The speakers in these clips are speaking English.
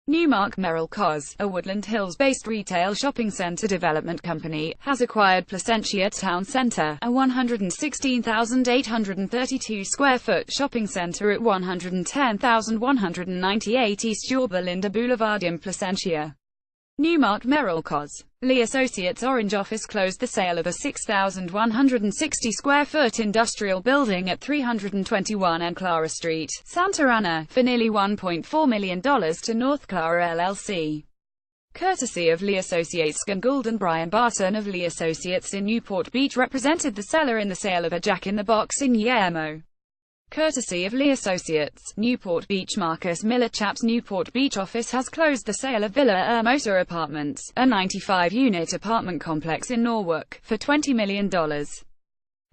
Newmark Merrill Cos, a Woodland Hills-based retail shopping center development company, has acquired Placentia Town Center, a 116,832 square foot shopping center at 110,198 East Yorba Linda Boulevard in Placentia. Newmark Merrill Cos. Lee Associates Orange office closed the sale of a 6,160 square foot industrial building at 321 N Clara Street, Santa Ana, for nearly $1.4 million to North Clara LLC. Courtesy of Lee Associates. Gould and Brian Barton of Lee Associates in Newport Beach represented the seller in the sale of a Jack in the Box in Yermo. Courtesy of Lee Associates, Newport Beach. Marcus Miller Chaps Newport Beach office has closed the sale of Villa Hermosa Apartments, a 95-unit apartment complex in Norwalk, for $20 million.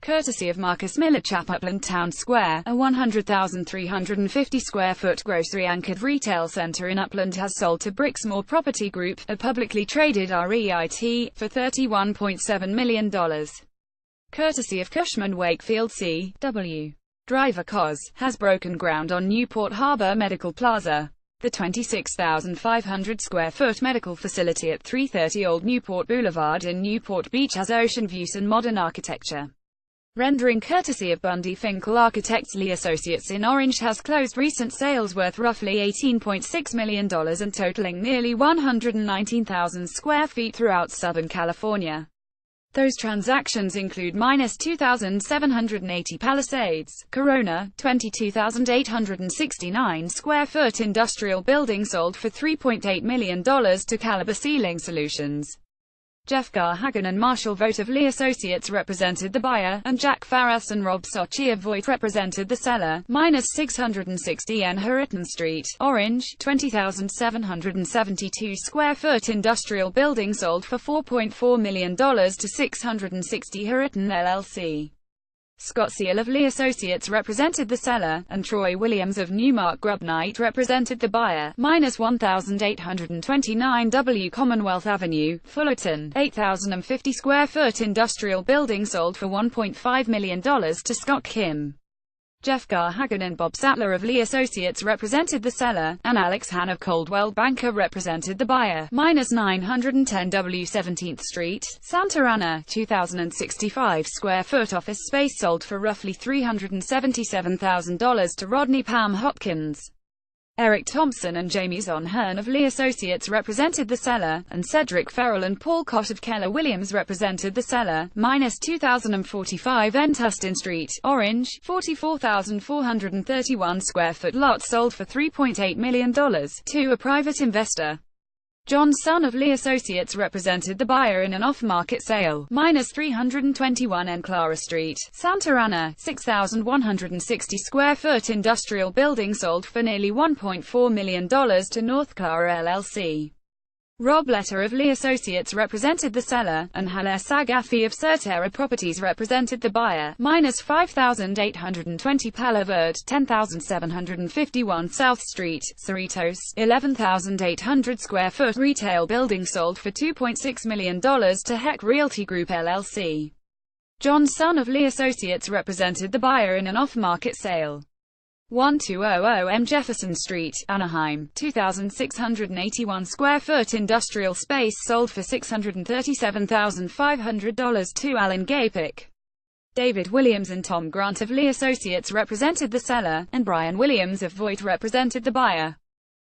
Courtesy of Marcus Miller Chap. Upland Town Square, a 100,350 square foot grocery-anchored retail center in Upland has sold to Brixmor Property Group, a publicly traded REIT, for $31.7 million. Courtesy of Cushman Wakefield C.W. Driver Cos, has broken ground on Newport Harbor Medical Plaza. The 26,500 square foot medical facility at 330 Old Newport Boulevard in Newport Beach has ocean views and modern architecture. Rendering courtesy of Bundy Finkel Architects. Lee Associates in Orange has closed recent sales worth roughly $18.6 million and totaling nearly 119,000 square feet throughout Southern California. Those transactions include -2,780 Palisades, Corona, 22,869 square foot industrial building sold for $3.8 million to Caliber Ceiling Solutions. Jeff Garhagen and Marshall Vogt of Lee Associates represented the buyer, and Jack Farras and Rob Sochi of Voigt represented the seller. -660 N Hurricane Street, Orange, 20,772 square foot industrial building sold for $4.4 million to 660 Hurricane LLC. Scott Seal of Lee Associates represented the seller, and Troy Williams of Newmark Grub Night represented the buyer. -1,829 W Commonwealth Avenue, Fullerton, 8,050 square foot industrial building sold for $1.5 million to Scott Kim. Jeff Garhagen and Bob Sattler of Lee Associates represented the seller, and Alex Hahn of Coldwell Banker represented the buyer. -910 W 17th Street, Santa Ana, 2,065 square foot office space sold for roughly $377,000 to Rodney Pam Hopkins. Eric Thompson and Jamie Zonhern of Lee Associates represented the seller, and Cedric Farrell and Paul Cott of Keller Williams represented the seller. -2,045 N Tustin Street, Orange, 44,431 square foot lot sold for $3.8 million to a private investor. John Son of Lee Associates represented the buyer in an off-market sale. -321 N Clara Street, Santa Ana, 6,160 square foot industrial building sold for nearly $1.4 million to North Clara LLC. Rob Letter of Lee Associates represented the seller, and Haller Sagafi of Certera Properties represented the buyer. -5,820 Palo Verde, 10,751 South Street, Cerritos, 11,800 square foot retail building sold for $2.6 million to Heck Realty Group LLC. John Son of Lee Associates represented the buyer in an off-market sale. 1200 M Jefferson Street, Anaheim, 2,681 square foot industrial space sold for $637,500 to Alan Gapik. David Williams and Tom Grant of Lee Associates represented the seller, and Brian Williams of Voigt represented the buyer.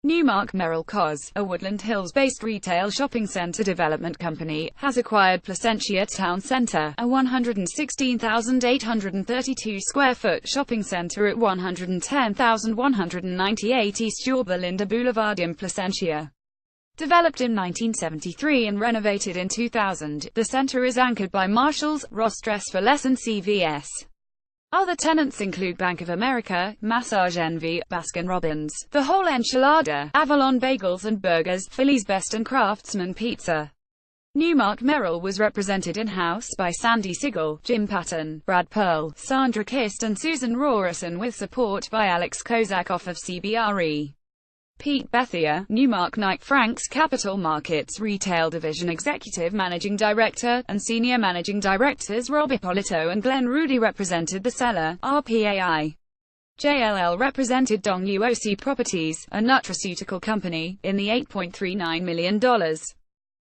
Newmark Merrill Cos, a Woodland Hills-based retail shopping center development company, has acquired Placentia Town Center, a 116,832 square foot shopping center at 110,198 East Yorba Linda Boulevard in Placentia. Developed in 1973 and renovated in 2000, the center is anchored by Marshalls, Ross Dress for Less and CVS. Other tenants include Bank of America, Massage Envy, Baskin-Robbins, The Whole Enchilada, Avalon Bagels and Burgers, Philly's Best and Craftsman Pizza. Newmark Merrill was represented in-house by Sandy Siegel, Jim Patton, Brad Pearl, Sandra Kist and Susan Rawson with support by Alex Kozakoff of CBRE. Pete Bethia, Newmark Knight Frank's Capital Markets Retail Division Executive Managing Director, and Senior Managing Directors Rob Ippolito and Glenn Rudy represented the seller, RPAI. JLL represented Dong-UOC Properties, a nutraceutical company, in the $8.39 million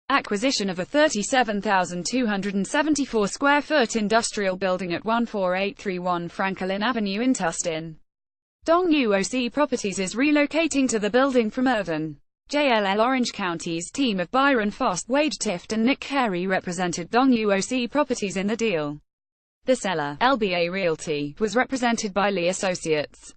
acquisition of a 37,274 square foot industrial building at 14831 Franklin Avenue in Tustin. Dong-UOC Properties is relocating to the building from Irvine. JLL Orange County's team of Byron Fost, Wade Tift and Nick Carey represented Dong-UOC Properties in the deal. The seller, LBA Realty, was represented by Lee Associates.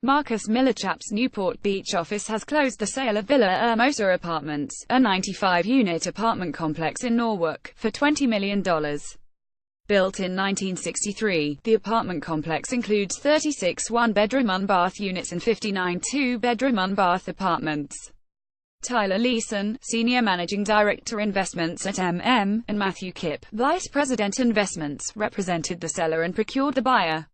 Marcus Millichap's Newport Beach office has closed the sale of Villa Hermosa Apartments, a 95-unit apartment complex in Norwalk, for $20 million. Built in 1963, the apartment complex includes 36 one-bedroom one-bath units and 59 two-bedroom one-bath apartments. Tyler Leeson, Senior Managing Director Investments at MM, and Matthew Kipp, Vice President Investments, represented the seller and procured the buyer.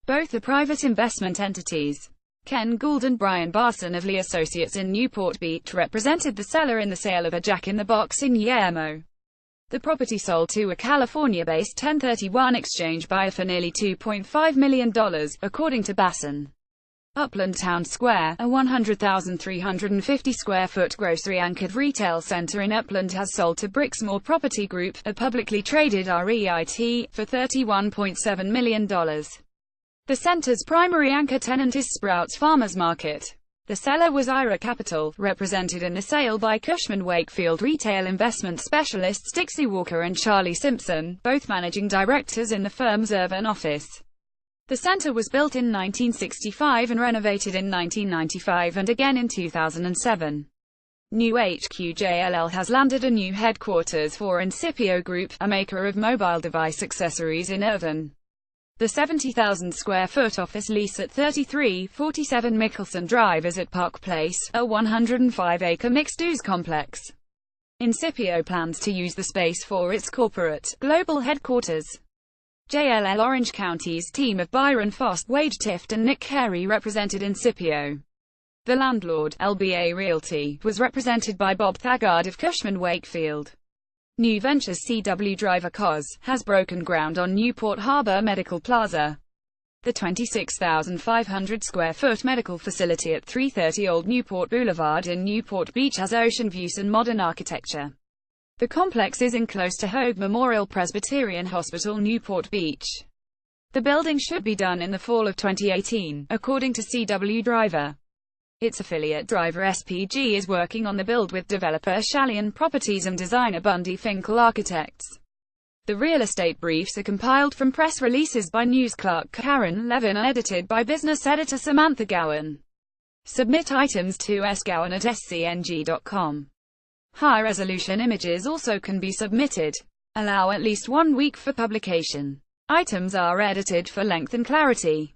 Both are private investment entities. Ken Gould and Brian Barson of Lee Associates in Newport Beach represented the seller in the sale of a Jack in the Box in Yermo. The property sold to a California-based 1031 exchange buyer for nearly $2.5 million, according to Basson. Upland Town Square, a 100,350 square foot grocery-anchored retail center in Upland has sold to Brixmor Property Group, a publicly traded REIT, for $31.7 million. The center's primary anchor tenant is Sprouts Farmers Market. The seller was Ira Capital, represented in the sale by Cushman Wakefield retail investment specialists Dixie Walker and Charlie Simpson, both managing directors in the firm's Irvine office. The center was built in 1965 and renovated in 1995 and again in 2007. New HQ JLL has landed a new headquarters for Incipio Group, a maker of mobile device accessories in Irvine. The 70,000 square foot office lease at 3347 Mickelson Drive is at Park Place, a 105-acre mixed-use complex. Incipio plans to use the space for its corporate, global headquarters. JLL Orange County's team of Byron Fost, Wade Tift and Nick Carey represented Incipio. The landlord, LBA Realty, was represented by Bob Thagard of Cushman Wakefield. New Ventures CW Driver COS, has broken ground on Newport Harbor Medical Plaza. The 26,500 square foot medical facility at 330 Old Newport Boulevard in Newport Beach has ocean views and modern architecture. The complex is in close to Hoag Memorial Presbyterian Hospital, Newport Beach. The building should be done in the fall of 2018, according to CW Driver. Its affiliate Driver SPG is working on the build with developer Shallian Properties and designer Bundy Finkel Architects. The real estate briefs are compiled from press releases by news clerk Karen Levin and edited by business editor Samantha Gowan. Submit items to sgowan@scng.com. High-resolution images also can be submitted. Allow at least 1 week for publication. Items are edited for length and clarity.